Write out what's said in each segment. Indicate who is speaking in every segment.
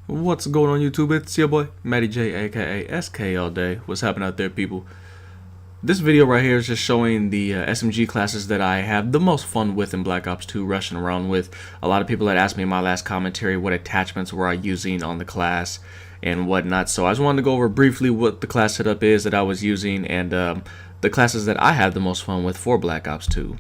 Speaker 1: What's going on YouTube? It's your boy Matty J, aka SK all day. What's happening out there, people? This video right here is just showing the SMG classes that I have the most fun with in Black Ops 2, rushing around with. A lot of people had asked me in my last commentary what attachments were I using on the class and whatnot. So I just wanted to go over briefly what the class setup is that I was using and the classes that I have the most fun with for Black Ops 2.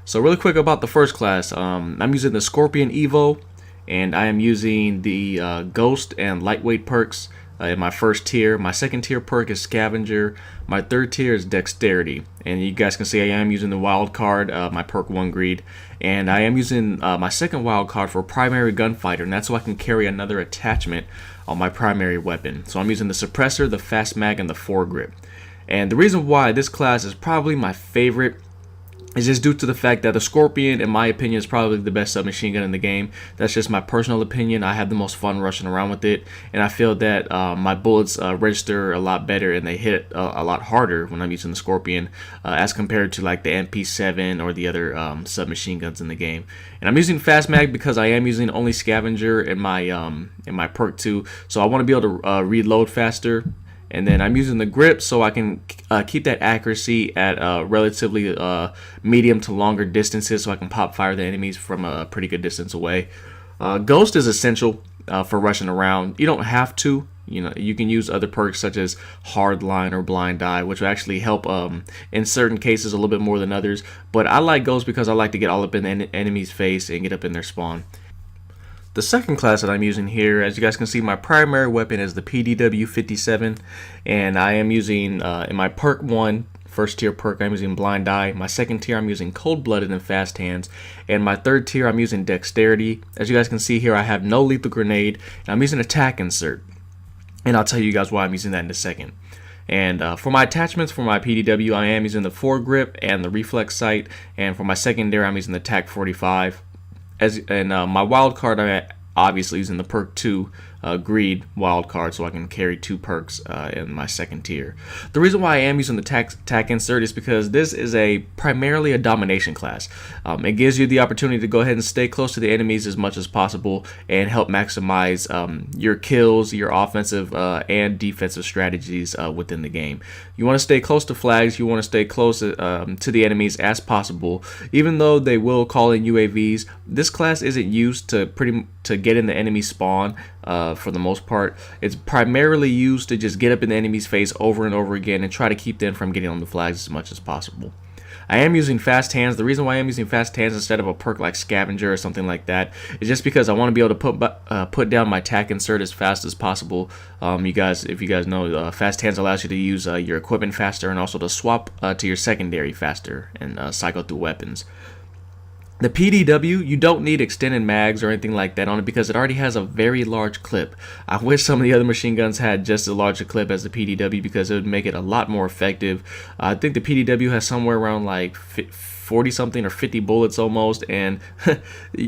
Speaker 1: So really quick about the first class, I'm using the Scorpion Evo. And I am using the Ghost and Lightweight perks in my first tier. My second tier perk is Scavenger. My third tier is Dexterity. And you guys can see I am using the wild card, my perk 1 Greed. And I am using my second wild card for Primary Gunfighter, and that's so I can carry another attachment on my primary weapon. So I'm using the Suppressor, the Fast Mag, and the Foregrip. And the reason why this class is probably my favorite is just due to the fact that the Scorpion, in my opinion, is probably the best submachine gun in the game. That's just my personal opinion. I have the most fun rushing around with it, and I feel that my bullets register a lot better and they hit a lot harder when I'm using the Scorpion as compared to like the MP7 or the other submachine guns in the game. And I'm using Fast Mag because I am using only Scavenger in my perk 2, so I want to be able to reload faster. And then I'm using the grip so I can keep that accuracy at relatively medium to longer distances, so I can pop fire the enemies from a pretty good distance away. Ghost is essential for rushing around. You don't have to. You know, you can use other perks such as Hardline or Blind Eye, which will actually help in certain cases a little bit more than others. But I like Ghost because I like to get all up in the enemy's face and get up in their spawn. The second class that I'm using here, as you guys can see, my primary weapon is the PDW-57, and I am using, in my perk 1, first tier perk, I'm using Blind Eye. My second tier, I'm using Cold Blooded and Fast Hands, and my third tier, I'm using Dexterity. As you guys can see here, I have no lethal grenade, and I'm using Attack Insert, and I'll tell you guys why I'm using that in a second. And for my attachments for my PDW, I am using the Foregrip and the Reflex Sight, and for my secondary, I'm using the TAC 45. My wild card, I'm obviously using the perk 2 Greed wild card, so I can carry 2 perks in my second tier. The reason why I am using the tac insert is because this is primarily a domination class. It gives you the opportunity to go ahead and stay close to the enemies as much as possible and help maximize your kills, your offensive and defensive strategies within the game. You want to stay close to flags. You want to stay close to the enemies as possible. Even though they will call in UAVs, this class isn't used to get in the enemy spawn. For the most part, it's primarily used to just get up in the enemy's face over and over again and try to keep them from getting on the flags as much as possible. I am using Fast Hands. The reason why I am using Fast Hands instead of a perk like Scavenger or something like that is just because I want to be able to put down my tac insert as fast as possible. If you guys know, Fast Hands allows you to use your equipment faster and also to swap to your secondary faster and cycle through weapons. The PDW, you don't need extended mags or anything like that on it because it already has a very large clip. I wish some of the other machine guns had just as large a clip as the PDW because it would make it a lot more effective. I think the PDW has somewhere around like 40 something or 50 bullets almost, and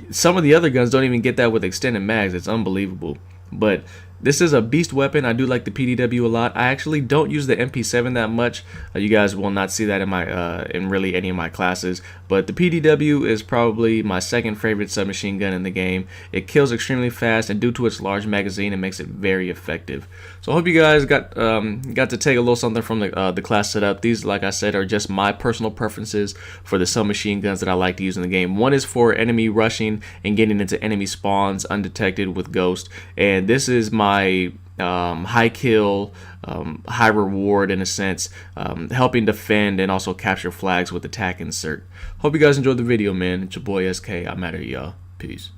Speaker 1: some of the other guns don't even get that with extended mags. It's unbelievable. But this is a beast weapon. I do like the PDW a lot. I actually don't use the MP7 that much. You guys will not see that in really any of my classes. But the PDW is probably my second favorite submachine gun in the game. It kills extremely fast, and due to its large magazine, it makes it very effective. So I hope you guys got to take a little something from the class setup. These, like I said, are just my personal preferences for the submachine guns that I like to use in the game. One is for enemy rushing and getting into enemy spawns undetected with Ghost, and this is my high kill, high reward in a sense, helping defend and also capture flags with the tac insert. Hope you guys enjoyed the video, man. It's your boy SK. I'm out of here, y'all. Peace.